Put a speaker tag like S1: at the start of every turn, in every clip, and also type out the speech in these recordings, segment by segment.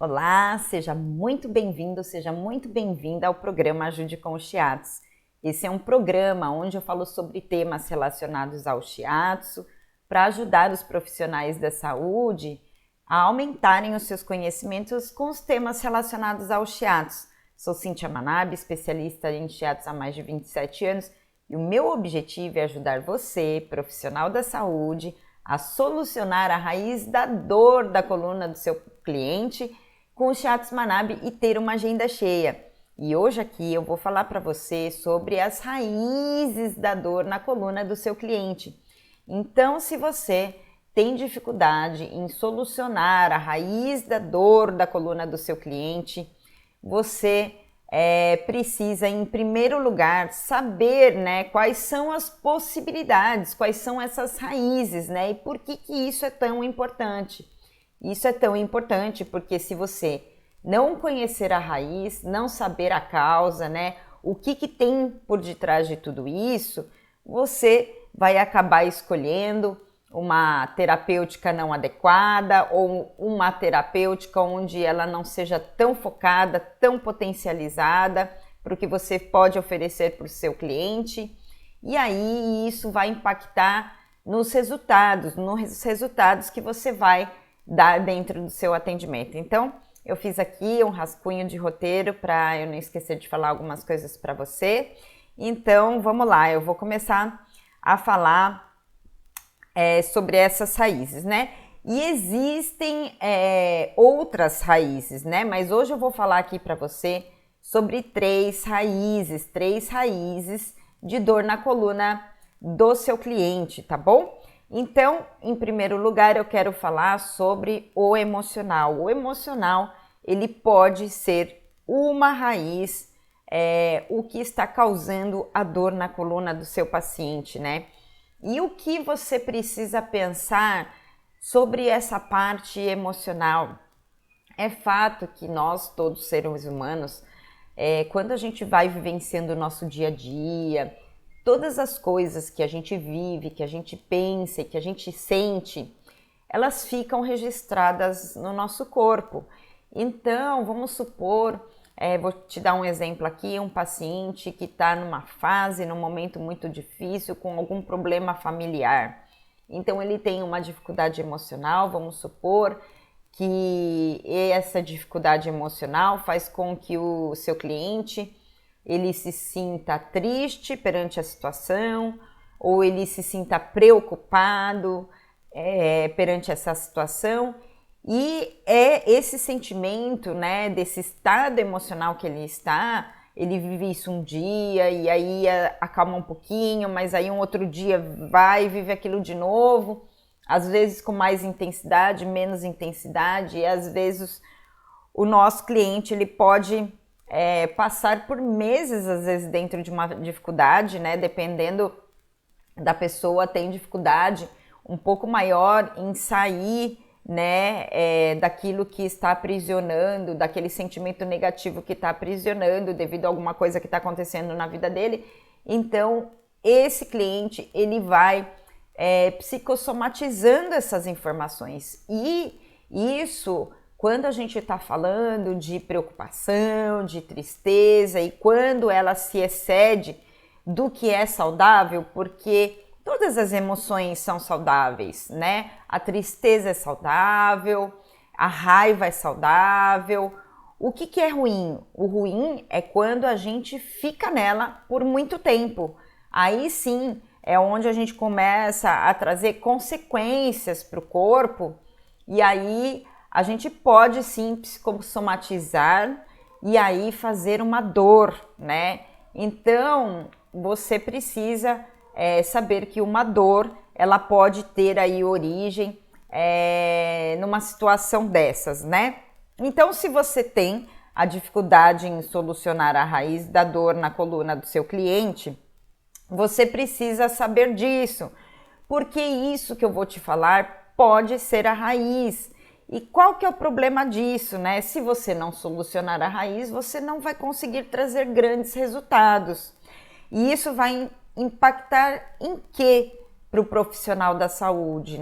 S1: Olá, seja muito bem-vindo, seja muito bem-vinda ao programa Ajude com o Shiatsu. Esse é um programa onde eu falo sobre temas relacionados ao Shiatsu para ajudar os profissionais da saúde a aumentarem os seus conhecimentos com os temas relacionados ao Shiatsu. Sou Cíntia Manabe, especialista em Shiatsu há mais de 27 anos e o meu objetivo é ajudar você, profissional da saúde, a solucionar a raiz da dor da coluna do seu cliente com o Shiatsu Manabe e ter uma agenda cheia. E hoje aqui eu vou falar para você sobre as raízes da dor na coluna do seu cliente. Então, se você tem dificuldade em solucionar a raiz da dor da coluna do seu cliente, você precisa, em primeiro lugar, saber, quais são as possibilidades, quais são essas raízes, e por que isso é tão importante. Isso é tão importante porque se você não conhecer a raiz, não saber a causa, o que tem por detrás de tudo isso, você vai acabar escolhendo uma terapêutica não adequada ou uma terapêutica onde ela não seja tão focada, tão potencializada para o que você pode oferecer para o seu cliente. E aí isso vai impactar nos resultados que você vai dar dentro do seu atendimento. Então, eu fiz aqui um rascunho de roteiro para eu não esquecer de falar algumas coisas para você. Então, vamos lá, eu vou começar a falar sobre essas raízes, E existem outras raízes, Mas hoje eu vou falar aqui para você sobre três raízes de dor na coluna do seu cliente, tá bom? Então, em primeiro lugar, eu quero falar sobre o emocional. O emocional, ele pode ser uma raiz, o que está causando a dor na coluna do seu paciente, E o que você precisa pensar sobre essa parte emocional? É fato que nós, todos seres humanos, quando a gente vai vivenciando o nosso dia a dia, todas as coisas que a gente vive, que a gente pensa e que a gente sente, elas ficam registradas no nosso corpo. Então, vamos supor, vou te dar um exemplo aqui, um paciente que está numa fase, num momento muito difícil, com algum problema familiar. Então, ele tem uma dificuldade emocional, vamos supor que essa dificuldade emocional faz com que o seu cliente ele se sinta triste perante a situação, ou ele se sinta preocupado perante essa situação, e esse sentimento, desse estado emocional que ele está, ele vive isso um dia, e aí acalma um pouquinho, mas aí um outro dia vai e vive aquilo de novo, às vezes com mais intensidade, menos intensidade, e às vezes o nosso cliente ele pode passar por meses, às vezes, dentro de uma dificuldade, dependendo da pessoa, tem dificuldade um pouco maior em sair, daquilo que está aprisionando, daquele sentimento negativo que está aprisionando devido a alguma coisa que está acontecendo na vida dele. Então, esse cliente, ele vai psicossomatizando essas informações. E isso, quando a gente está falando de preocupação, de tristeza, e quando ela se excede do que é saudável, porque todas as emoções são saudáveis, A tristeza é saudável, a raiva é saudável. O que é ruim? O ruim é quando a gente fica nela por muito tempo. Aí sim é onde a gente começa a trazer consequências para o corpo, e aí a gente pode sim psicossomatizar e aí fazer uma dor, Então, você precisa saber que uma dor, ela pode ter aí origem numa situação dessas, Então, se você tem a dificuldade em solucionar a raiz da dor na coluna do seu cliente, você precisa saber disso, porque isso que eu vou te falar pode ser a raiz. E qual que é o problema disso, Se você não solucionar a raiz, você não vai conseguir trazer grandes resultados. E isso vai impactar em quê para o profissional da saúde,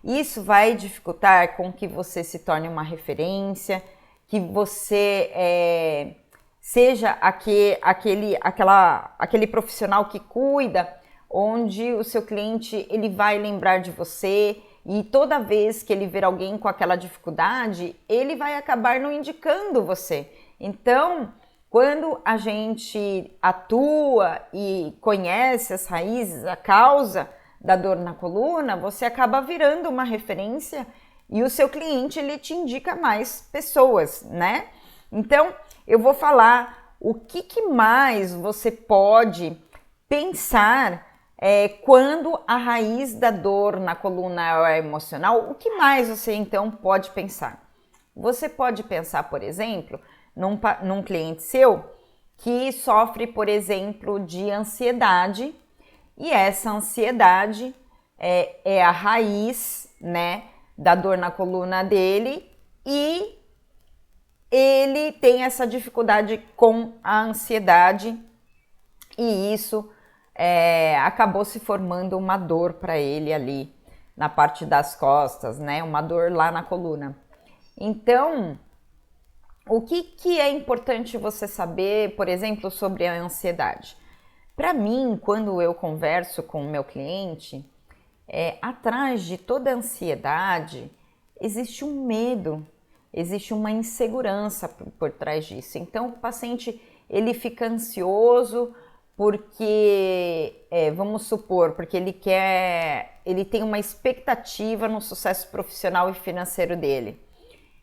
S1: Isso vai dificultar com que você se torne uma referência, que você seja aquele profissional que cuida, onde o seu cliente ele vai lembrar de você e toda vez que ele ver alguém com aquela dificuldade, ele vai acabar não indicando você. Então, quando a gente atua e conhece as raízes, a causa da dor na coluna, você acaba virando uma referência e o seu cliente ele te indica mais pessoas, né? Então, eu vou falar o que mais você pode pensar quando a raiz da dor na coluna é emocional. O que mais você então pode pensar? Você pode pensar, por exemplo, num cliente seu que sofre, por exemplo, de ansiedade, e essa ansiedade é a raiz, né, da dor na coluna dele, e ele tem essa dificuldade com a ansiedade, e isso acabou se formando uma dor para ele ali na parte das costas, né, uma dor lá na coluna. Então, o que é importante você saber, por exemplo, sobre a ansiedade? Para mim, quando eu converso com o meu cliente, atrás de toda ansiedade existe um medo, existe uma insegurança por trás disso. Então, o paciente ele fica ansioso porque, vamos supor, porque ele tem uma expectativa no sucesso profissional e financeiro dele.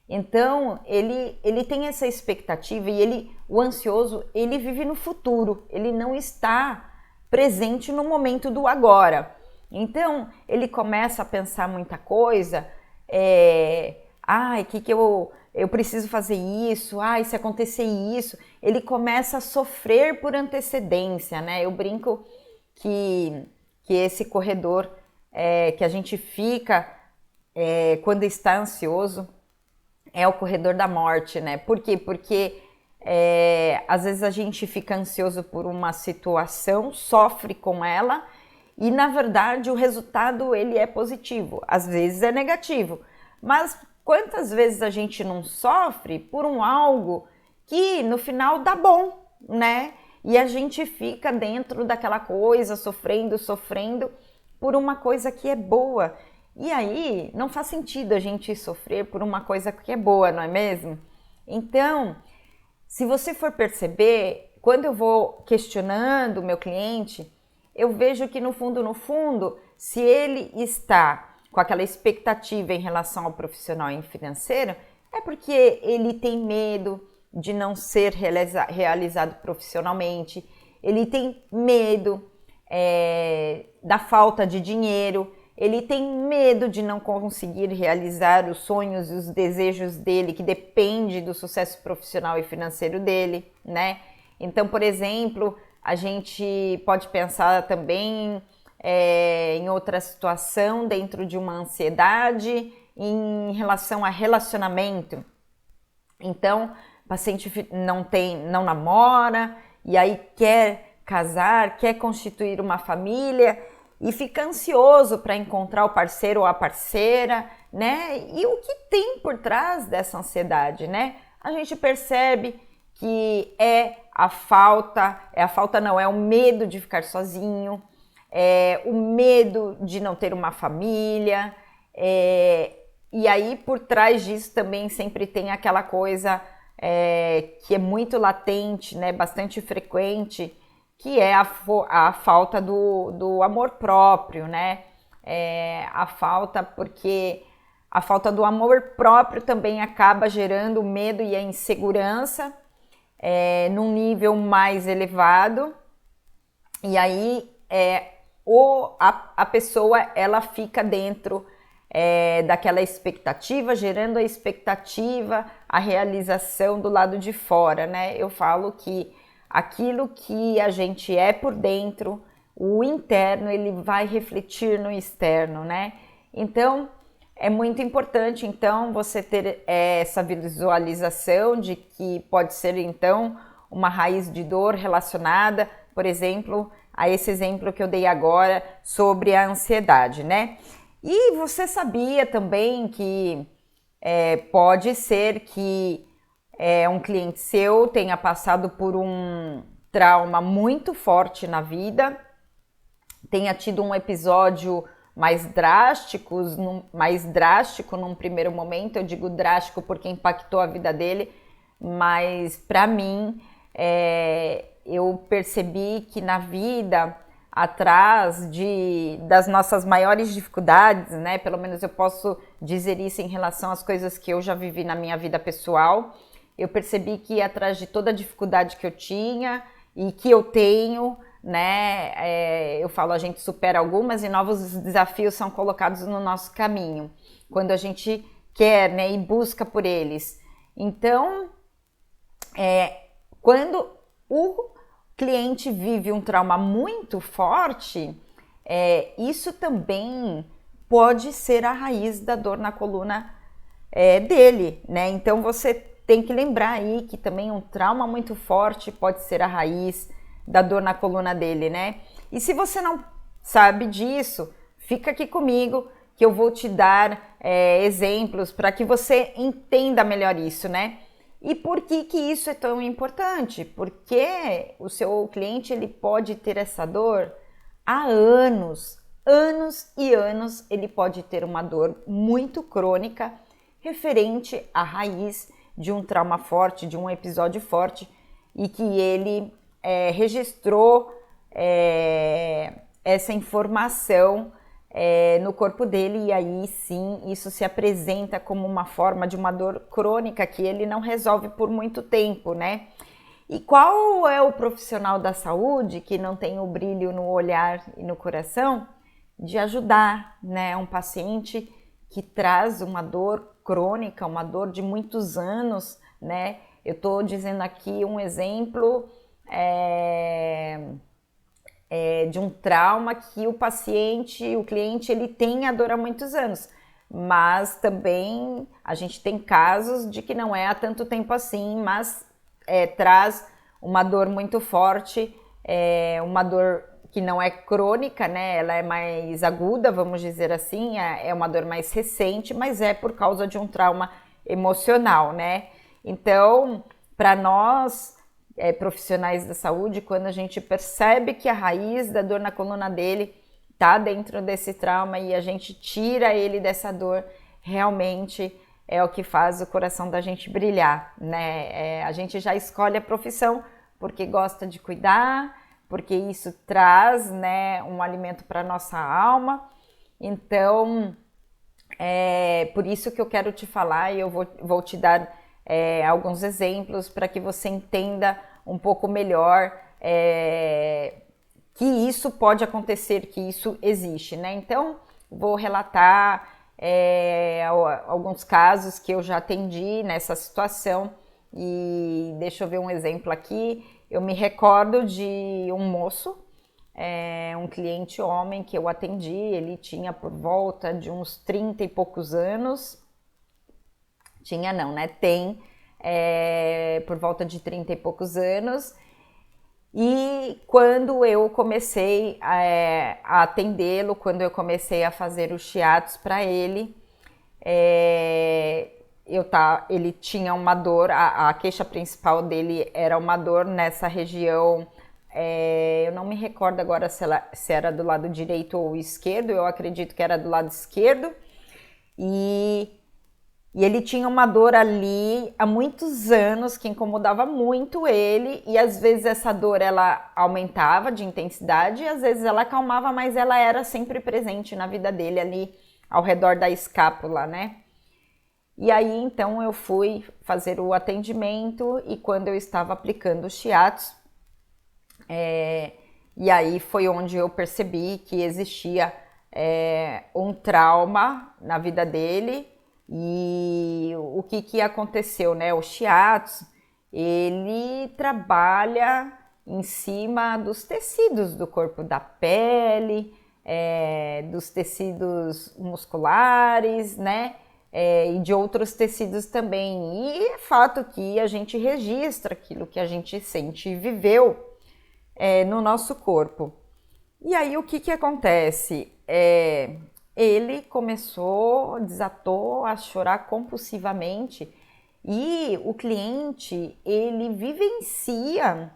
S1: Então, ele tem essa expectativa e o ansioso, ele vive no futuro, ele não está presente no momento do agora. Então, ele começa a pensar muita coisa, eu preciso fazer isso, se acontecer isso, ele começa a sofrer por antecedência, né? Eu brinco que esse corredor que a gente fica quando está ansioso, é o corredor da morte, né? Por quê? Porque às vezes a gente fica ansioso por uma situação, sofre com ela e, na verdade, o resultado ele é positivo. Às vezes é negativo, mas quantas vezes a gente não sofre por algo que no final dá bom, né? E a gente fica dentro daquela coisa, sofrendo por uma coisa que é boa. E aí, não faz sentido a gente sofrer por uma coisa que é boa, não é mesmo? Então, se você for perceber, quando eu vou questionando o meu cliente, eu vejo que no fundo, se ele está com aquela expectativa em relação ao profissional e financeiro, é porque ele tem medo de não ser realizado profissionalmente, ele tem medo da falta de dinheiro, ele tem medo de não conseguir realizar os sonhos e os desejos dele, que depende do sucesso profissional e financeiro dele, né? Então, por exemplo, a gente pode pensar também em outra situação dentro de uma ansiedade em relação a relacionamento. Então, o paciente não namora e aí quer casar, quer constituir uma família e fica ansioso para encontrar o parceiro ou a parceira, né? E o que tem por trás dessa ansiedade, né? A gente percebe que é o medo de ficar sozinho, o medo de não ter uma família, e aí por trás disso também sempre tem aquela coisa que é muito latente, né? Bastante frequente, que é a falta do amor próprio, né? Porque a falta do amor próprio também acaba gerando o medo e a insegurança num nível mais elevado, e aí a pessoa ela fica dentro daquela expectativa, gerando a expectativa, a realização do lado de fora, né? Eu falo que aquilo que a gente é por dentro, o interno, ele vai refletir no externo, né? Então, é muito importante, então, você ter essa visualização de que pode ser, então, uma raiz de dor relacionada, por exemplo, a esse exemplo que eu dei agora sobre a ansiedade, né? E você sabia também que pode ser que um cliente seu tenha passado por um trauma muito forte na vida, tenha tido um episódio mais drástico num primeiro momento. Eu digo drástico porque impactou a vida dele, mas para mim eu percebi que na vida, atrás das nossas maiores dificuldades, né? Pelo menos eu posso dizer isso em relação às coisas que eu já vivi na minha vida pessoal. Eu percebi que atrás de toda a dificuldade que eu tinha e que eu tenho, né? Eu falo, a gente supera algumas e novos desafios são colocados no nosso caminho, quando a gente quer, né? E busca por eles. Então, quando o cliente vive um trauma muito forte, isso também pode ser a raiz da dor na coluna dele, né? Então você tem que lembrar aí que também um trauma muito forte pode ser a raiz da dor na coluna dele, né? E se você não sabe disso, fica aqui comigo que eu vou te dar exemplos para que você entenda melhor isso, né? E por que isso é tão importante? Porque o seu cliente ele pode ter essa dor há anos e anos. Ele pode ter uma dor muito crônica referente à raiz de um trauma forte, de um episódio forte, e que ele registrou essa informação no corpo dele, e aí sim isso se apresenta como uma forma de uma dor crônica que ele não resolve por muito tempo, né? E qual é o profissional da saúde que não tem o brilho no olhar e no coração de ajudar, né, um paciente que traz uma dor crônica, uma dor de muitos anos, né? Eu estou dizendo aqui um exemplo de um trauma que o cliente, ele tem a dor há muitos anos, mas também a gente tem casos de que não é há tanto tempo assim, mas traz uma dor muito forte, uma dor que não é crônica, né? Ela é mais aguda, vamos dizer assim, é uma dor mais recente, mas é por causa de um trauma emocional, né? Então, para nós profissionais da saúde, quando a gente percebe que a raiz da dor na coluna dele está dentro desse trauma e a gente tira ele dessa dor, realmente é o que faz o coração da gente brilhar, né? A gente já escolhe a profissão porque gosta de cuidar, porque isso traz, né, um alimento para nossa alma. Então, por isso que eu quero te falar, e eu vou te dar alguns exemplos para que você entenda um pouco melhor que isso pode acontecer, que isso existe, né? Então, vou relatar alguns casos que eu já atendi nessa situação, e deixa eu ver um exemplo aqui. Eu me recordo de um moço, um cliente homem que eu atendi, ele tinha por volta de uns 30 e poucos anos. Tinha não, né? Tem por volta de 30 e poucos anos. E quando eu comecei a atendê-lo, quando eu comecei a fazer os shiatsus para ele, ele tinha uma dor, a queixa principal dele era uma dor nessa região. Eu não me recordo agora se era do lado direito ou esquerdo, eu acredito que era do lado esquerdo. E ele tinha uma dor ali há muitos anos que incomodava muito ele, e às vezes essa dor ela aumentava de intensidade e às vezes ela acalmava, mas ela era sempre presente na vida dele ali ao redor da escápula, né? E aí então eu fui fazer o atendimento, e quando eu estava aplicando o shiatsu, e aí foi onde eu percebi que existia um trauma na vida dele. E o que aconteceu, né? O shiatsu, ele trabalha em cima dos tecidos do corpo, da pele, dos tecidos musculares, né? E de outros tecidos também. E é fato que a gente registra aquilo que a gente sente e viveu no nosso corpo. E aí o que acontece? Ele desatou a chorar compulsivamente, E o cliente, ele vivencia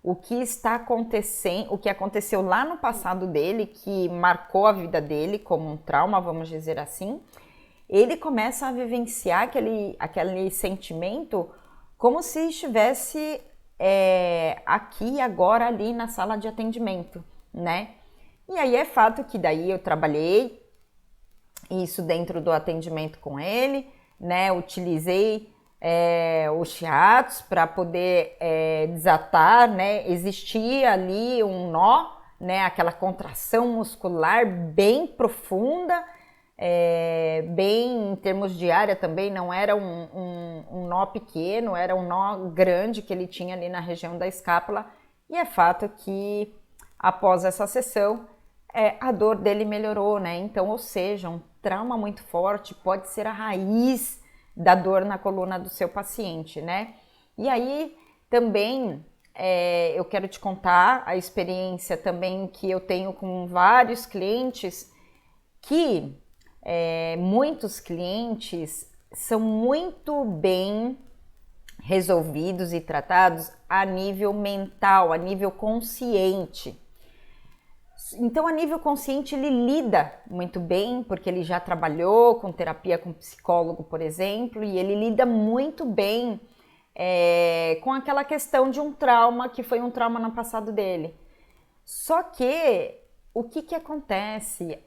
S1: o que está acontecendo, o que aconteceu lá no passado dele, que marcou a vida dele como um trauma, vamos dizer assim. Ele começa a vivenciar aquele sentimento como se estivesse aqui, agora, ali na sala de atendimento, né? E aí é fato que daí eu trabalhei isso dentro do atendimento com ele, né? Utilizei os shiatsus para poder desatar, né? Existia ali um nó, né? Aquela contração muscular bem profunda, bem em termos de área também, não era um nó pequeno, era um nó grande que ele tinha ali na região da escápula. E é fato que após essa sessão a dor dele melhorou, né? Então, ou seja, um trauma muito forte pode ser a raiz da dor na coluna do seu paciente, né? E aí também eu quero te contar a experiência também que eu tenho com vários clientes, que muitos clientes são muito bem resolvidos e tratados a nível mental, a nível consciente. Então, a nível consciente, ele lida muito bem, porque ele já trabalhou com terapia com psicólogo, por exemplo, e ele lida muito bem com aquela questão de um trauma, que foi um trauma no passado dele. Só que, o que acontece?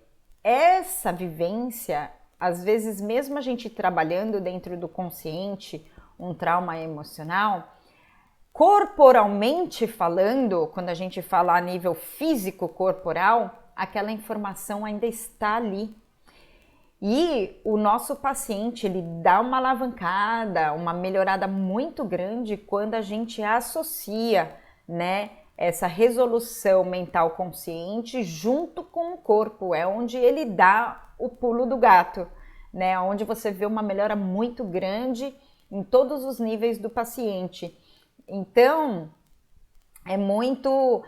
S1: Essa vivência, às vezes, mesmo a gente trabalhando dentro do consciente, um trauma emocional, corporalmente falando, quando a gente fala a nível físico corporal, aquela informação ainda está ali. E o nosso paciente, ele dá uma alavancada, uma melhorada muito grande quando a gente associa, né, essa resolução mental consciente junto com o corpo. É onde ele dá o pulo do gato, né, onde você vê uma melhora muito grande em todos os níveis do paciente. Então, é muito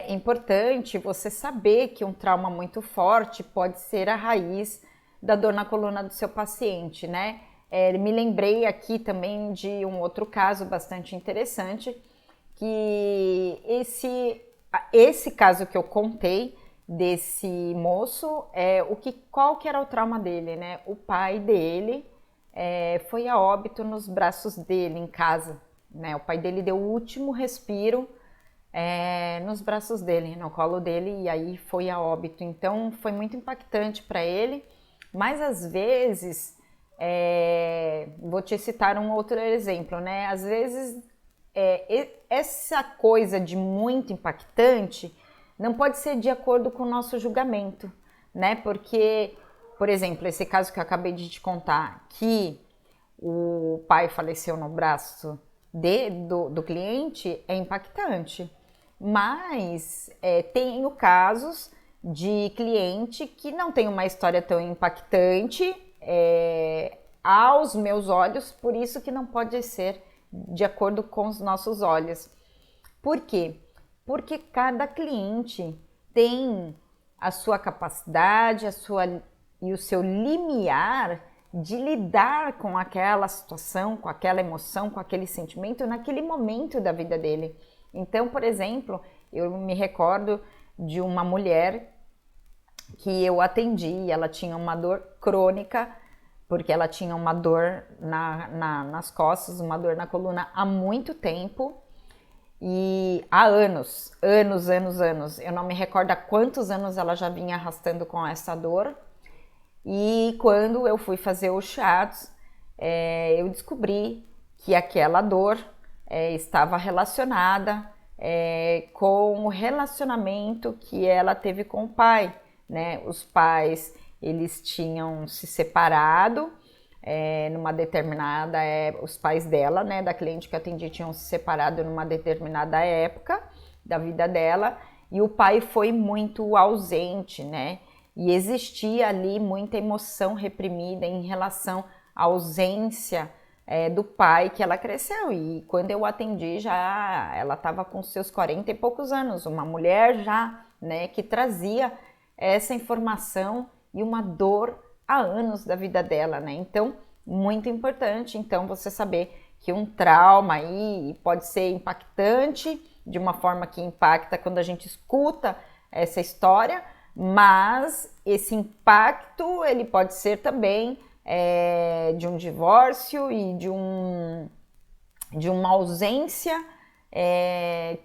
S1: importante você saber que um trauma muito forte pode ser a raiz da dor na coluna do seu paciente, né? Me lembrei aqui também de um outro caso bastante interessante, que esse caso que eu contei desse moço, qual que era o trauma dele, né? O pai dele foi a óbito nos braços dele em casa. Né, o pai dele deu o último respiro nos braços dele, no colo dele, e aí foi a óbito. Então foi muito impactante para ele, mas às vezes, vou te citar um outro exemplo, né? Às vezes essa coisa de muito impactante não pode ser de acordo com o nosso julgamento, né? Porque, por exemplo, esse caso que eu acabei de te contar, que o pai faleceu no braço do cliente, é impactante, mas tenho casos de cliente que não tem uma história tão impactante aos meus olhos, por isso que não pode ser de acordo com os nossos olhos. Por quê? Porque cada cliente tem a sua capacidade, e o seu limiar de lidar com aquela situação, com aquela emoção, com aquele sentimento naquele momento da vida dele. Então, por exemplo, eu me recordo de uma mulher que eu atendi, ela tinha uma dor crônica, porque ela tinha uma dor nas costas, uma dor na coluna há muito tempo, e há anos. Eu não me recordo há quantos anos ela já vinha arrastando com essa dor. E quando eu fui fazer o shiatsu, eu descobri que aquela dor estava relacionada com o relacionamento que ela teve com o pai, né? Os pais, eles tinham se separado numa determinada os pais dela, né, da cliente que eu atendi, tinham se separado numa determinada época da vida dela, e o pai foi muito ausente, né? E existia ali muita emoção reprimida em relação à ausência do pai que ela cresceu. E quando eu atendi, já ela estava com seus 40 e poucos anos, uma mulher já, né, que trazia essa informação e uma dor há anos da vida dela, né? Então, muito importante, então, você saber que um trauma aí pode ser impactante, de uma forma que impacta quando a gente escuta essa história, mas esse impacto, ele pode ser também de um divórcio e de uma ausência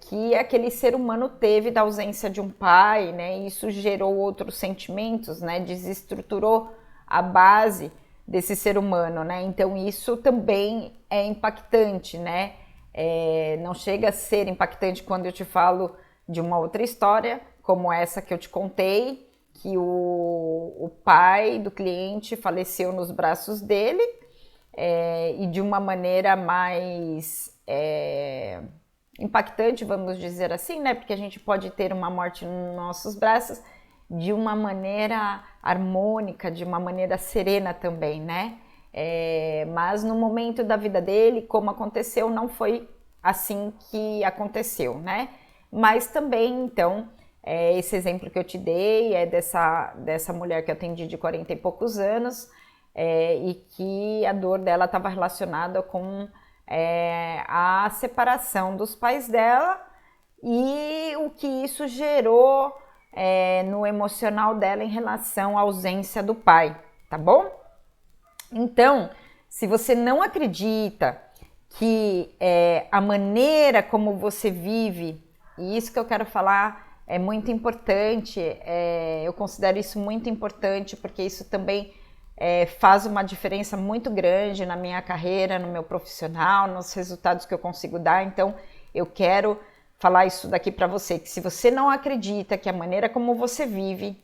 S1: que aquele ser humano teve da ausência de um pai, né? Isso gerou outros sentimentos, né? Desestruturou a base desse ser humano, né? Então isso também é impactante, né? Não chega a ser impactante quando eu te falo de uma outra história, como essa que eu te contei, que o pai do cliente faleceu nos braços dele, e de uma maneira mais impactante, vamos dizer assim, né? Porque a gente pode ter uma morte nos nossos braços de uma maneira harmônica, de uma maneira serena também, né? Mas no momento da vida dele, como aconteceu, não foi assim que aconteceu, né? Mas também, então, esse exemplo que eu te dei é dessa mulher que eu atendi de 40 e poucos anos, e que a dor dela estava relacionada com a separação dos pais dela e o que isso gerou no emocional dela em relação à ausência do pai, tá bom? Então, se você não acredita que a maneira como você vive, e isso que eu quero falar é muito importante, eu considero isso muito importante porque isso também faz uma diferença muito grande na minha carreira, no meu profissional, nos resultados que eu consigo dar. Então, eu quero falar isso daqui para você, que se você não acredita que a maneira como você vive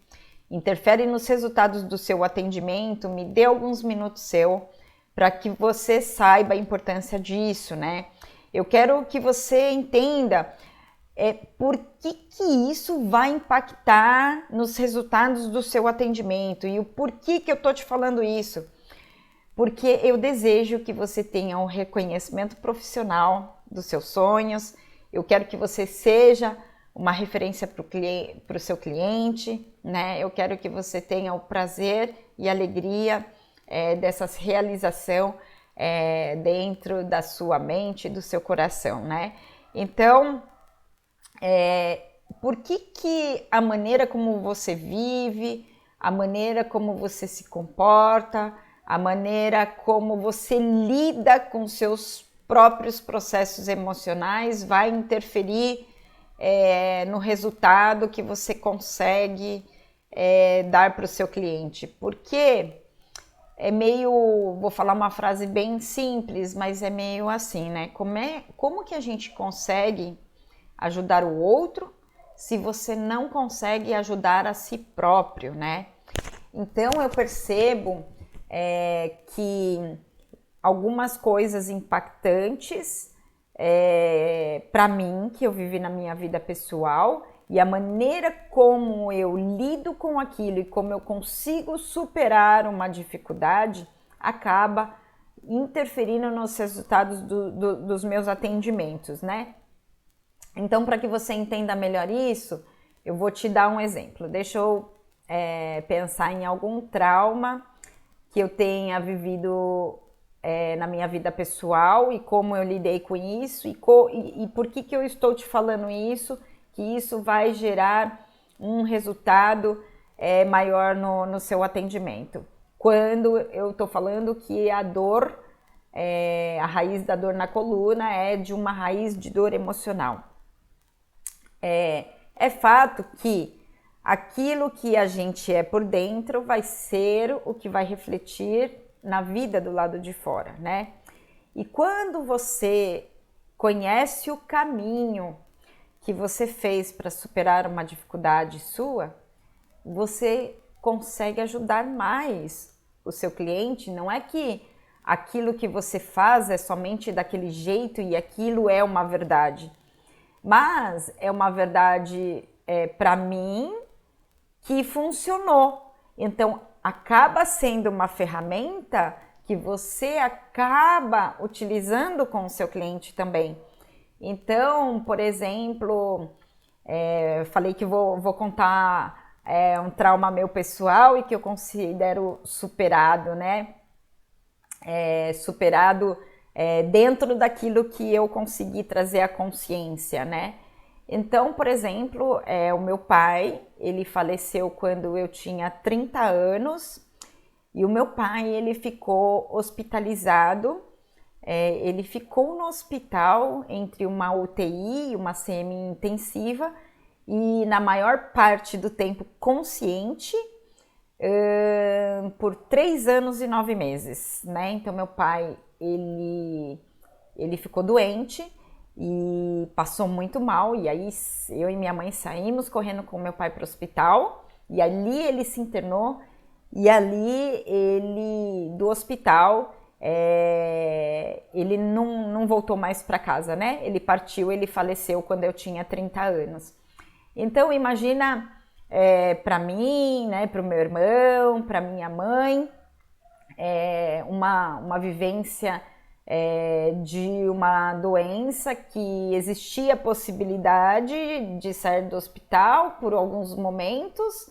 S1: interfere nos resultados do seu atendimento, me dê alguns minutos seu para que você saiba a importância disso, né? Eu quero que você entenda por que isso vai impactar nos resultados do seu atendimento e o porquê que eu tô te falando isso. Porque eu desejo que você tenha um reconhecimento profissional dos seus sonhos, eu quero que você seja uma referência para o seu cliente, né? Eu quero que você tenha o prazer e alegria dessa realização dentro da sua mente e do seu coração, né? Então, por que a maneira como você vive, a maneira como você se comporta, a maneira como você lida com seus próprios processos emocionais vai interferir no resultado que você consegue dar para o seu cliente? Porque vou falar uma frase bem simples, mas é meio assim, né? Como que a gente consegue ajudar o outro se você não consegue ajudar a si próprio, né? Então eu percebo que algumas coisas impactantes para mim, que eu vivi na minha vida pessoal, e a maneira como eu lido com aquilo e como eu consigo superar uma dificuldade acaba interferindo nos resultados dos meus atendimentos, né? Então, para que você entenda melhor isso, eu vou te dar um exemplo. Deixa eu pensar em algum trauma que eu tenha vivido na minha vida pessoal e como eu lidei com isso e por que eu estou te falando isso, que isso vai gerar um resultado maior no seu atendimento. Quando eu estou falando que a dor, a raiz da dor na coluna é de uma raiz de dor emocional. É fato que aquilo que a gente é por dentro vai ser o que vai refletir na vida do lado de fora, né? E quando você conhece o caminho que você fez para superar uma dificuldade sua, você consegue ajudar mais o seu cliente. Não é que aquilo que você faz é somente daquele jeito e aquilo é uma verdade, mas é uma verdade para mim que funcionou. Então, acaba sendo uma ferramenta que você acaba utilizando com o seu cliente também. Então, por exemplo, falei que vou contar um trauma meu pessoal e que eu considero superado, né? superado dentro daquilo que eu consegui trazer à consciência, né? Então, por exemplo, o meu pai, ele faleceu quando eu tinha 30 anos e o meu pai, ele ficou hospitalizado, ele ficou no hospital entre uma UTI e uma semi-intensiva e na maior parte do tempo consciente, por 3 anos e 9 meses, né? Então meu pai, ele ficou doente e passou muito mal, e aí eu e minha mãe saímos correndo com meu pai para o hospital, e ali ele se internou, e ali ele, do hospital, ele não voltou mais para casa, né? Ele partiu, ele faleceu quando eu tinha 30 anos. Então imagina para mim, né, para o meu irmão, para minha mãe, uma vivência de uma doença que existia a possibilidade de sair do hospital por alguns momentos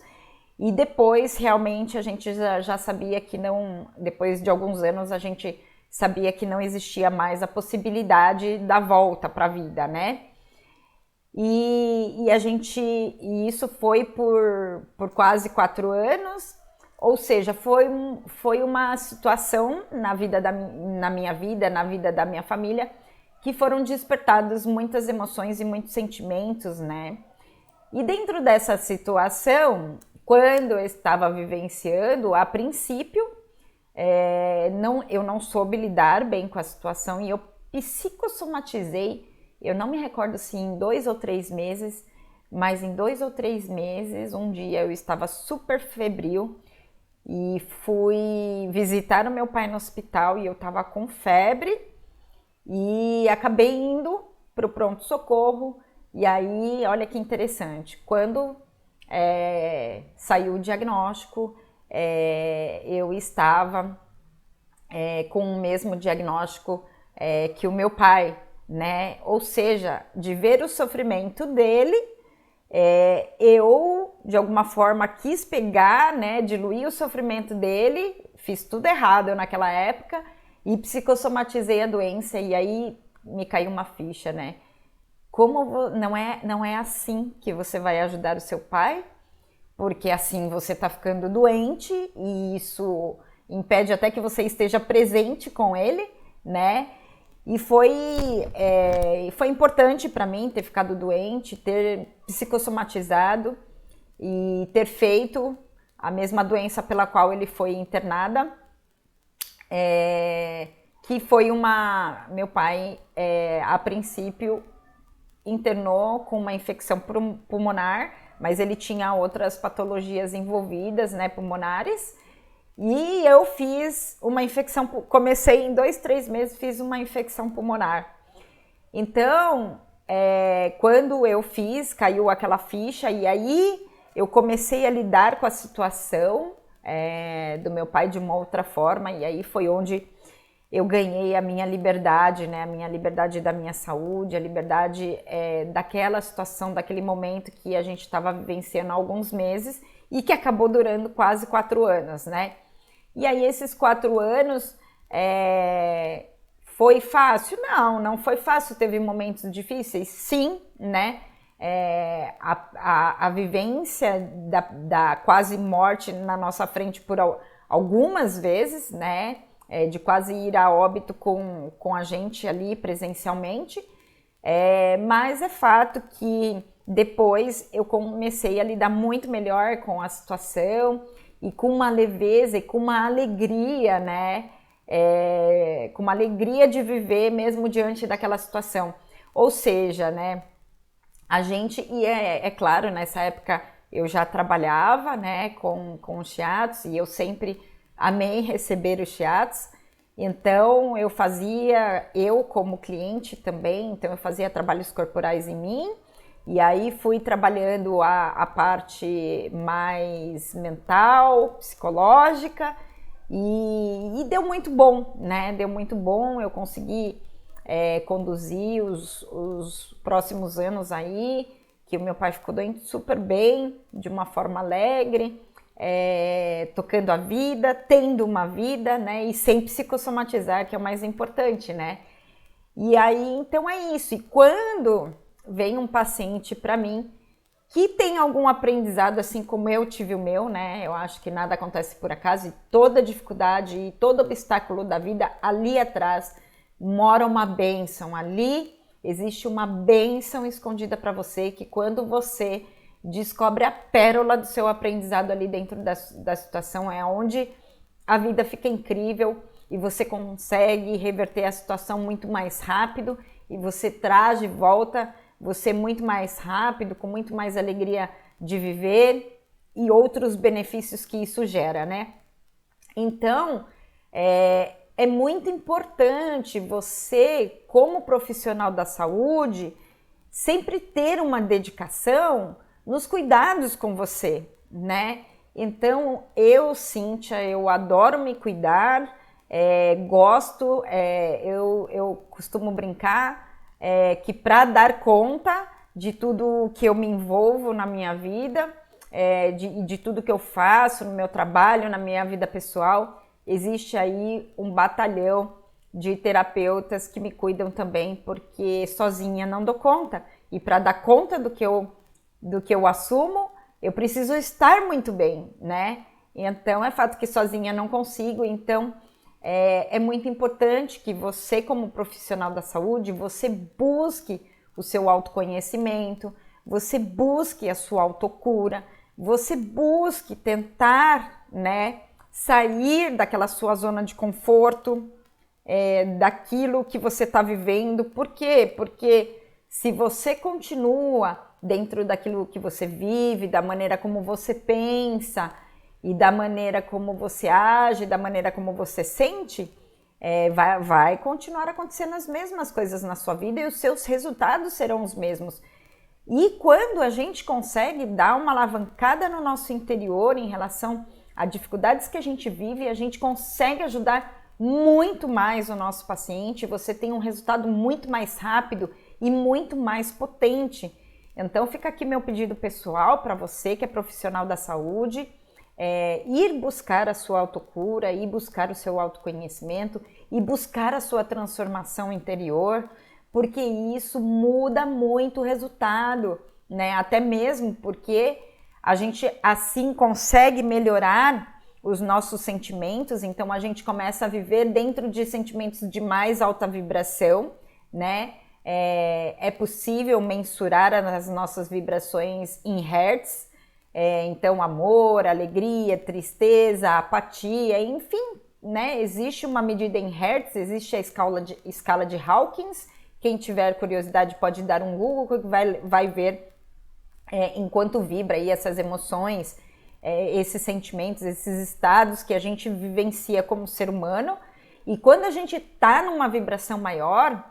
S1: e depois realmente a gente já sabia que não, depois de alguns anos a gente sabia que não existia mais a possibilidade da volta para a vida, né? E isso foi por quase 4 anos, ou seja, foi uma situação na minha vida, na vida da minha família, que foram despertadas muitas emoções e muitos sentimentos, né? E dentro dessa situação, quando eu estava vivenciando, a princípio, eu não soube lidar bem com a situação e eu psicossomatizei. Eu não me recordo se em 2 ou 3 meses, mas em 2 ou 3 meses, um dia eu estava super febril e fui visitar o meu pai no hospital e eu estava com febre e acabei indo para o pronto-socorro. E aí, olha que interessante, quando saiu o diagnóstico, eu estava com o mesmo diagnóstico que o meu pai, né? Ou seja, de ver o sofrimento dele, eu de alguma forma quis pegar, né, diluir o sofrimento dele, fiz tudo errado naquela época e psicossomatizei a doença e aí me caiu uma ficha, né? Como não é assim que você vai ajudar o seu pai, porque assim você tá ficando doente e isso impede até que você esteja presente com ele, né? E foi importante para mim ter ficado doente, ter psicossomatizado e ter feito a mesma doença pela qual ele foi internada, que foi meu pai, a princípio, internou com uma infecção pulmonar, mas ele tinha outras patologias envolvidas, né, pulmonares. E eu fiz uma infecção, comecei em 2, 3 meses, fiz uma infecção pulmonar. Então, quando eu fiz, caiu aquela ficha e aí eu comecei a lidar com a situação do meu pai de uma outra forma e aí foi onde eu ganhei a minha liberdade, né? A minha liberdade da minha saúde, a liberdade daquela situação, daquele momento que a gente estava vivenciando há alguns meses e que acabou durando quase 4 anos, né? E aí esses 4 anos foi fácil? Não foi fácil, teve momentos difíceis? Sim, né? A vivência da quase morte na nossa frente por algumas vezes, né? De quase ir a óbito com a gente ali presencialmente, mas é fato que depois eu comecei a lidar muito melhor com a situação e com uma leveza e com uma alegria, né? Com uma alegria de viver mesmo diante daquela situação. Ou seja, né? A gente, e é claro, nessa época eu já trabalhava, né, com os shiatsu e eu sempre amei receber os shiatsu. Então eu como cliente também, então eu fazia trabalhos corporais em mim. E aí fui trabalhando a parte mais mental, psicológica e deu muito bom, né? Deu muito bom, eu consegui conduzir os próximos anos aí, que o meu pai ficou doente super bem, de uma forma alegre. tocando a vida, tendo uma vida, né? E sem psicossomatizar, que é o mais importante, né? E aí, então é isso. E quando vem um paciente para mim que tem algum aprendizado, assim como eu tive o meu, né? Eu acho que nada acontece por acaso e toda dificuldade e todo obstáculo da vida, ali atrás mora uma bênção. Ali existe uma bênção escondida para você, que quando você descobre a pérola do seu aprendizado ali dentro da situação, é onde a vida fica incrível e você consegue reverter a situação muito mais rápido e você traz de volta você muito mais rápido, com muito mais alegria de viver e outros benefícios que isso gera, né? Então, é muito importante você, como profissional da saúde, sempre ter uma dedicação nos cuidados com você, né? Então, Cíntia, eu adoro me cuidar, gosto, eu costumo brincar que para dar conta de tudo que eu me envolvo na minha vida, de tudo que eu faço no meu trabalho, na minha vida pessoal, existe aí um batalhão de terapeutas que me cuidam também, porque sozinha não dou conta. E para dar conta do que eu assumo, eu preciso estar muito bem, né? Então, é fato que sozinha não consigo, então é muito importante que você, como profissional da saúde, você busque o seu autoconhecimento, você busque a sua autocura, você busque tentar, né, sair daquela sua zona de conforto, daquilo que você está vivendo. Por quê? Porque se você continua dentro daquilo que você vive, da maneira como você pensa e da maneira como você age, da maneira como você sente, vai continuar acontecendo as mesmas coisas na sua vida e os seus resultados serão os mesmos. E quando a gente consegue dar uma alavancada no nosso interior em relação a dificuldades que a gente vive, a gente consegue ajudar muito mais o nosso paciente, você tem um resultado muito mais rápido e muito mais potente. Então fica aqui meu pedido pessoal para você que é profissional da saúde, ir buscar a sua autocura, ir buscar o seu autoconhecimento e buscar a sua transformação interior, porque isso muda muito o resultado, né? Até mesmo porque a gente assim consegue melhorar os nossos sentimentos, então a gente começa a viver dentro de sentimentos de mais alta vibração, né? É possível mensurar as nossas vibrações em hertz, então amor, alegria, tristeza, apatia, enfim, né? Existe uma medida em hertz, existe a escala de Hawkins. Quem tiver curiosidade pode dar um Google que vai ver enquanto vibra aí essas emoções, esses sentimentos, esses estados que a gente vivencia como ser humano. E quando a gente está numa vibração maior,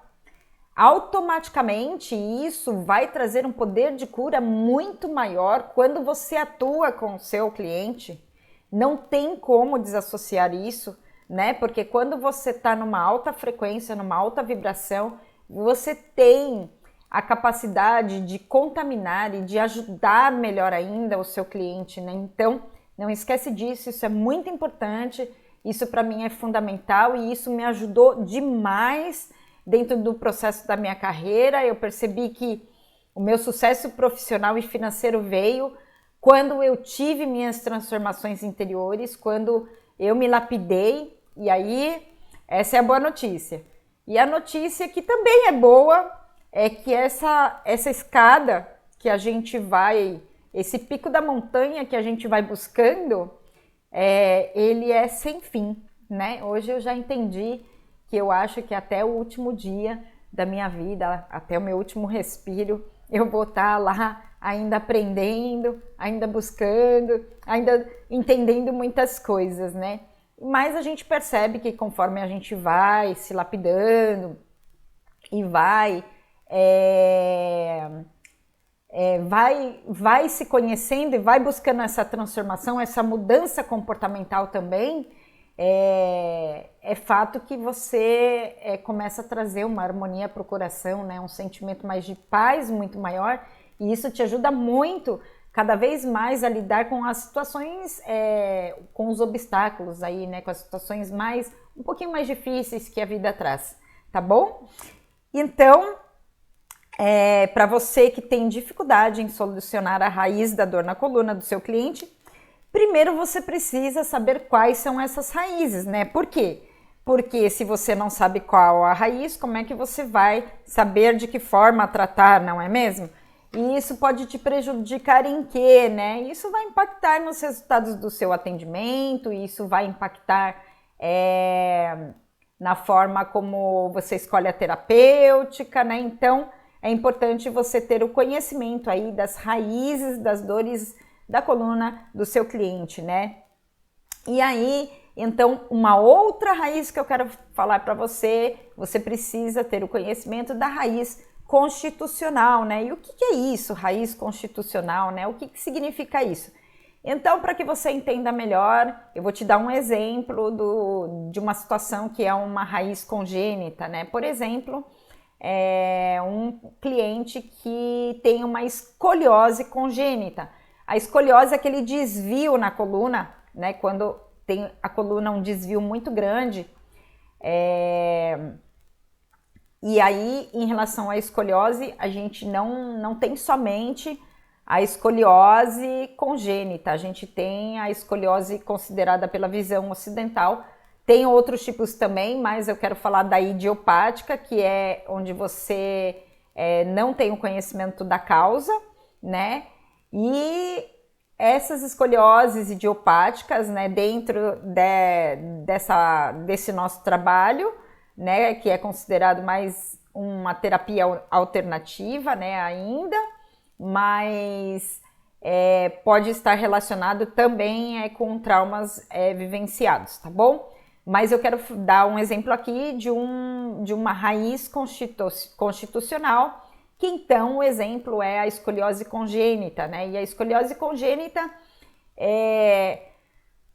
S1: automaticamente isso vai trazer um poder de cura muito maior quando você atua com o seu cliente. Não tem como desassociar isso, né? Porque quando você está numa alta frequência, numa alta vibração, você tem a capacidade de contaminar e de ajudar melhor ainda o seu cliente, né? Então, não esquece disso, isso é muito importante, isso para mim é fundamental e isso me ajudou demais dentro do processo da minha carreira. Eu percebi que o meu sucesso profissional e financeiro veio quando eu tive minhas transformações interiores, quando eu me lapidei, e aí essa é a boa notícia. E a notícia que também é boa é que essa escada que a gente vai, esse pico da montanha que a gente vai buscando, ele é sem fim, né? Hoje eu já entendi que eu acho que até o último dia da minha vida, até o meu último respiro, eu vou estar lá ainda aprendendo, ainda buscando, ainda entendendo muitas coisas, né? Mas a gente percebe que conforme a gente vai se lapidando e vai se conhecendo e vai buscando essa transformação, essa mudança comportamental também, é fato que você começa a trazer uma harmonia para o coração, né? Um sentimento mais de paz muito maior, e isso te ajuda muito cada vez mais a lidar com as situações, com os obstáculos aí, né? Com as situações um pouquinho mais difíceis que a vida traz, tá bom? Então, para você que tem dificuldade em solucionar a raiz da dor na coluna do seu cliente, primeiro você precisa saber quais são essas raízes, né? Por quê? Porque se você não sabe qual a raiz, como é que você vai saber de que forma tratar, não é mesmo? E isso pode te prejudicar em quê, né? Isso vai impactar nos resultados do seu atendimento, isso vai impactar na forma como você escolhe a terapêutica, né? Então, é importante você ter o conhecimento aí das raízes das dores da coluna do seu cliente, né? E aí, então, uma outra raiz que eu quero falar para você, você precisa ter o conhecimento da raiz constitucional, né? E o que é isso, raiz constitucional, né? O que significa isso? Então, para que você entenda melhor, eu vou te dar um exemplo de uma situação que é uma raiz congênita, né? Por exemplo, um cliente que tem uma escoliose congênita. A escoliose é aquele desvio na coluna, né? Quando tem a coluna um desvio muito grande. E aí, em relação à escoliose, a gente não tem somente a escoliose congênita, a gente tem a escoliose considerada pela visão ocidental. Tem outros tipos também, mas eu quero falar da idiopática, que é onde você não tem o conhecimento da causa, né? E essas escolioses idiopáticas, né, dentro desse nosso trabalho, né, que é considerado mais uma terapia alternativa, né, ainda, mas pode estar relacionado também com traumas vivenciados, tá bom? Mas eu quero dar um exemplo aqui de uma raiz constitucional, que então o exemplo é a escoliose congênita, né? E a escoliose congênita,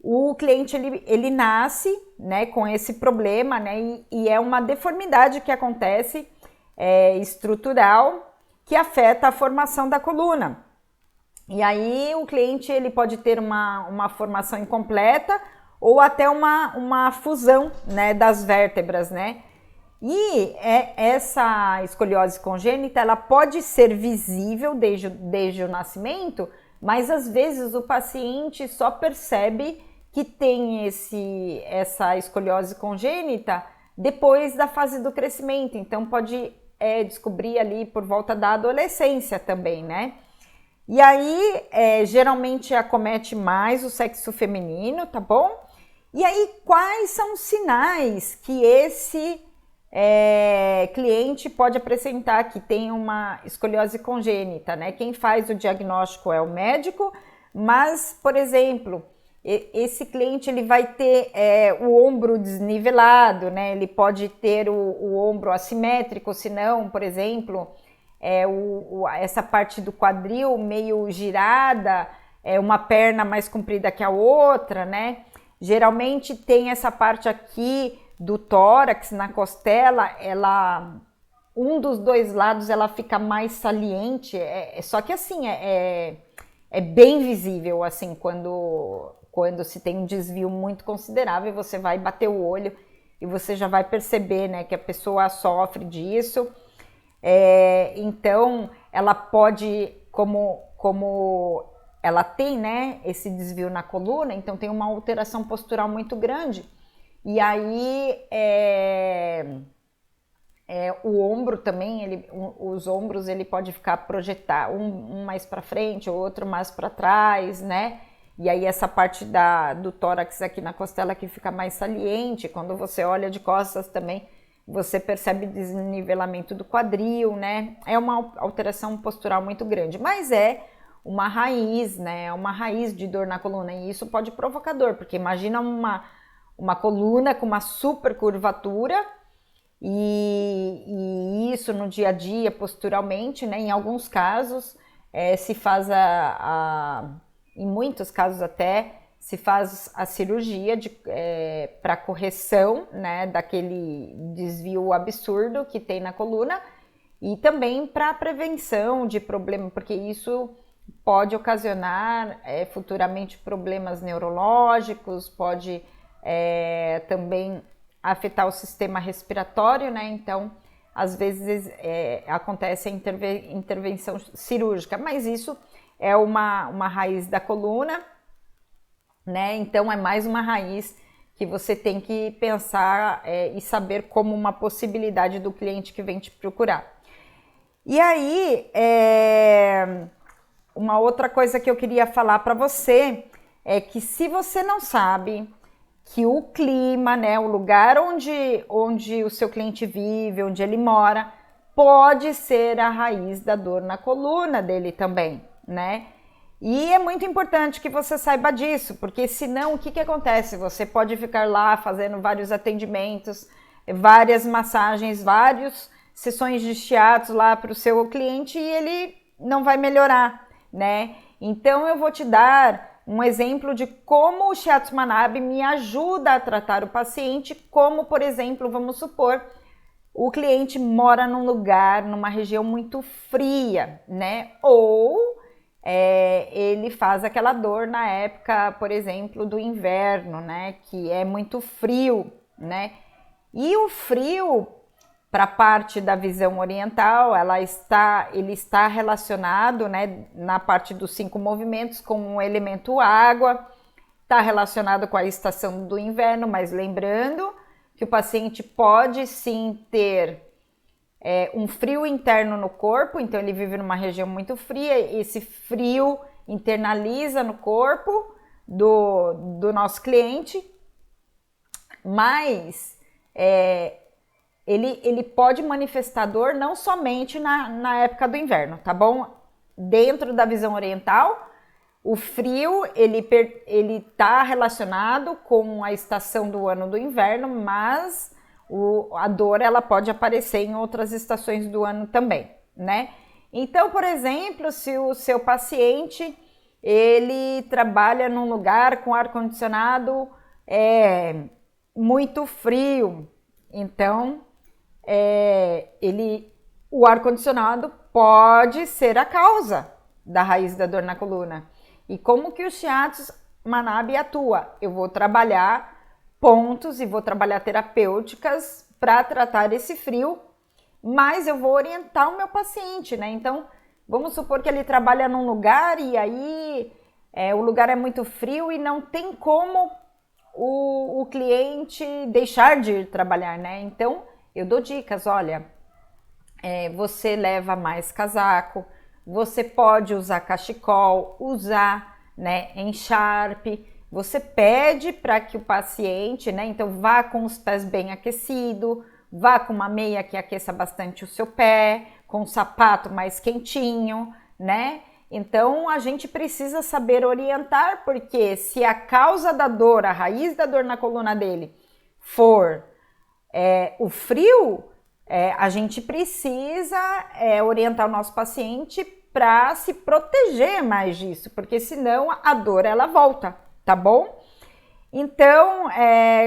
S1: o cliente ele nasce, né, com esse problema, né? E é uma deformidade que acontece estrutural que afeta a formação da coluna. E aí o cliente ele pode ter uma formação incompleta ou até uma fusão, né, das vértebras, né? E essa escoliose congênita, ela pode ser visível desde o nascimento, mas às vezes o paciente só percebe que tem essa escoliose congênita depois da fase do crescimento. Então pode descobrir ali por volta da adolescência também, né? E aí, geralmente acomete mais o sexo feminino, tá bom? E aí, quais são os sinais que esse cliente pode apresentar que tem uma escoliose congênita, né? Quem faz o diagnóstico é o médico, mas, por exemplo, esse cliente ele vai ter o ombro desnivelado, né? Ele pode ter o ombro assimétrico, se não, por exemplo, essa parte do quadril meio girada, uma perna mais comprida que a outra, né? Geralmente tem essa parte aqui do tórax, na costela, um dos dois lados ela fica mais saliente, só que assim, é bem visível, assim, quando se tem um desvio muito considerável, você vai bater o olho e você já vai perceber, né, que a pessoa sofre disso. Então, ela pode, como ela tem, né, esse desvio na coluna, então tem uma alteração postural muito grande. E aí, o ombro também, os ombros, ele pode ficar projetado, um mais para frente, o outro mais para trás, né? E aí essa parte do tórax aqui na costela que fica mais saliente, quando você olha de costas também, você percebe desnivelamento do quadril, né? É uma alteração postural muito grande, mas é uma raiz, né? É uma raiz de dor na coluna, e isso pode provocar dor, porque imagina uma coluna com uma super curvatura, e isso no dia a dia, posturalmente, né? Em alguns casos, se faz em muitos casos até, se faz a cirurgia para correção, né, daquele desvio absurdo que tem na coluna, e também para prevenção de problema, porque isso pode ocasionar futuramente problemas neurológicos, pode também afetar o sistema respiratório, né? Então, às vezes acontece a intervenção cirúrgica, mas isso é uma raiz da coluna, né? Então, é mais uma raiz que você tem que pensar e saber como uma possibilidade do cliente que vem te procurar. E aí, uma outra coisa que eu queria falar para você é que se você não sabe que o clima, né, o lugar onde o seu cliente vive, onde ele mora, pode ser a raiz da dor na coluna dele também, né? E é muito importante que você saiba disso, porque senão o que acontece? Você pode ficar lá fazendo vários atendimentos, várias massagens, várias sessões de shiatsu lá para o seu cliente e ele não vai melhorar, né? Então eu vou te dar um exemplo de como o Shiatsu Manabe me ajuda a tratar o paciente, como por exemplo, vamos supor, o cliente mora num lugar, numa região muito fria, né? Ou ele faz aquela dor na época, por exemplo, do inverno, né? Que é muito frio, né? E o frio, para a parte da visão oriental, ele está relacionado, né, na parte dos 5 movimentos com o elemento água, está relacionado com a estação do inverno, mas lembrando que o paciente pode sim ter um frio interno no corpo, então ele vive numa região muito fria, esse frio internaliza no corpo do nosso cliente, mas ele pode manifestar dor não somente na época do inverno, tá bom? Dentro da visão oriental, o frio ele está relacionado com a estação do ano do inverno, mas a dor ela pode aparecer em outras estações do ano também, né? Então, por exemplo, se o seu paciente ele trabalha num lugar com ar-condicionado muito frio, então o ar-condicionado pode ser a causa da raiz da dor na coluna. E como que o Shiatsu Manabe atua? Eu vou trabalhar pontos e vou trabalhar terapêuticas para tratar esse frio, mas eu vou orientar o meu paciente, né? Então, vamos supor que ele trabalha num lugar e aí o lugar é muito frio e não tem como o cliente deixar de ir trabalhar, né? Então, eu dou dicas, olha, você leva mais casaco, você pode usar cachecol, usar, né, encharpe, você pede para que o paciente, né, então vá com os pés bem aquecidos, vá com uma meia que aqueça bastante o seu pé, com um sapato mais quentinho, né? Então a gente precisa saber orientar, porque se a causa da dor, a raiz da dor na coluna dele for o frio, a gente precisa orientar o nosso paciente para se proteger mais disso, porque senão a dor ela volta, tá bom? Então,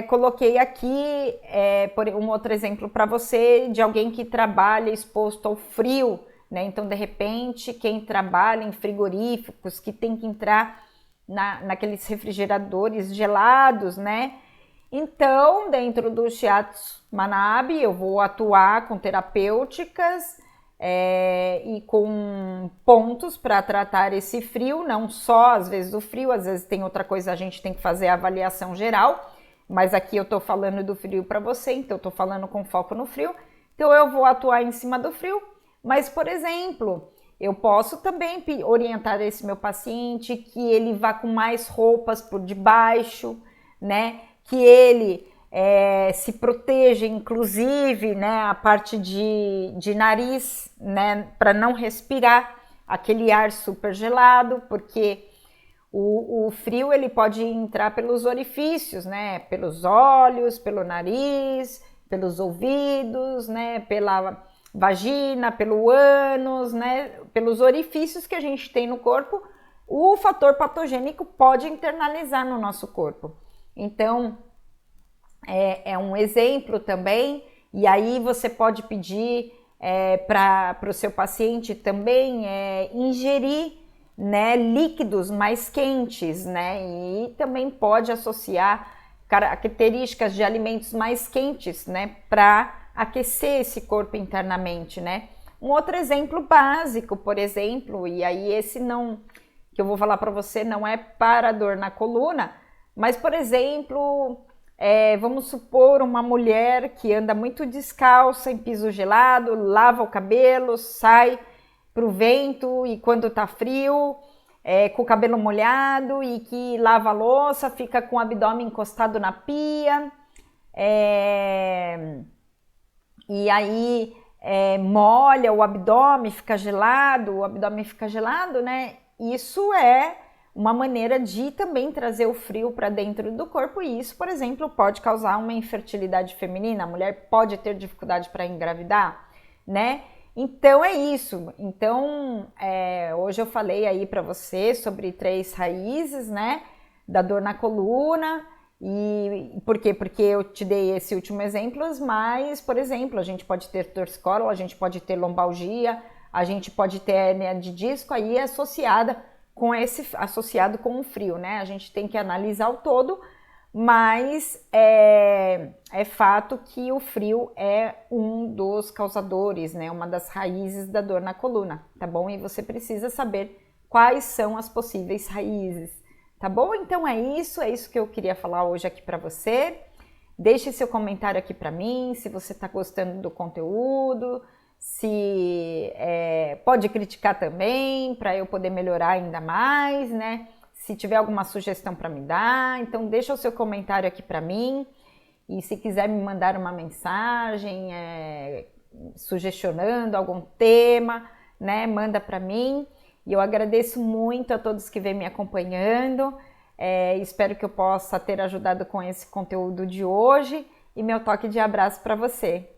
S1: coloquei aqui um outro exemplo para você de alguém que trabalha exposto ao frio, né? Então, de repente, quem trabalha em frigoríficos, que tem que entrar naqueles refrigeradores gelados, né? Então, dentro do Shiatsu Manabe, eu vou atuar com terapêuticas e com pontos para tratar esse frio, não só às vezes do frio, às vezes tem outra coisa, a gente tem que fazer a avaliação geral, mas aqui eu estou falando do frio para você, então eu estou falando com foco no frio, então eu vou atuar em cima do frio, mas, por exemplo, eu posso também orientar esse meu paciente que ele vá com mais roupas por debaixo, né? Que ele se proteja, inclusive, né, a parte de nariz, né, para não respirar aquele ar super gelado, porque o frio ele pode entrar pelos orifícios, né, pelos olhos, pelo nariz, pelos ouvidos, né, pela vagina, pelo ânus, né, pelos orifícios que a gente tem no corpo, o fator patogênico pode internalizar no nosso corpo. Então, é um exemplo também, e aí você pode pedir para o seu paciente também ingerir né, líquidos mais quentes, né, e também pode associar características de alimentos mais quentes, né, para aquecer esse corpo internamente, né. Um outro exemplo básico, por exemplo, e aí esse não, que eu vou falar para você, não é para dor na coluna, mas, por exemplo, vamos supor uma mulher que anda muito descalça em piso gelado, lava o cabelo, sai para o vento e quando tá frio, com o cabelo molhado e que lava a louça, fica com o abdômen encostado na pia, e aí molha o abdômen, o abdômen fica gelado, né? Isso é uma maneira de também trazer o frio para dentro do corpo e isso, por exemplo, pode causar uma infertilidade feminina, a mulher pode ter dificuldade para engravidar, né? Então é isso. Então hoje eu falei aí para você sobre 3 raízes, né, da dor na coluna. E por quê? Porque eu te dei esse último exemplo, mas, por exemplo, a gente pode ter torcicolo, a gente pode ter lombalgia, a gente pode ter hérnia de disco aí associado com o frio, né? A gente tem que analisar o todo, mas é fato que o frio é um dos causadores, né? Uma das raízes da dor na coluna, tá bom? E você precisa saber quais são as possíveis raízes. Tá bom? Então é isso que eu queria falar hoje aqui para você. Deixe seu comentário aqui para mim, se você está gostando do conteúdo, se pode criticar também, para eu poder melhorar ainda mais, né? Se tiver alguma sugestão para me dar, então deixa o seu comentário aqui para mim. E se quiser me mandar uma mensagem sugestionando algum tema, né? Manda para mim. E eu agradeço muito a todos que vêm me acompanhando, espero que eu possa ter ajudado com esse conteúdo de hoje e meu toque de abraço para você.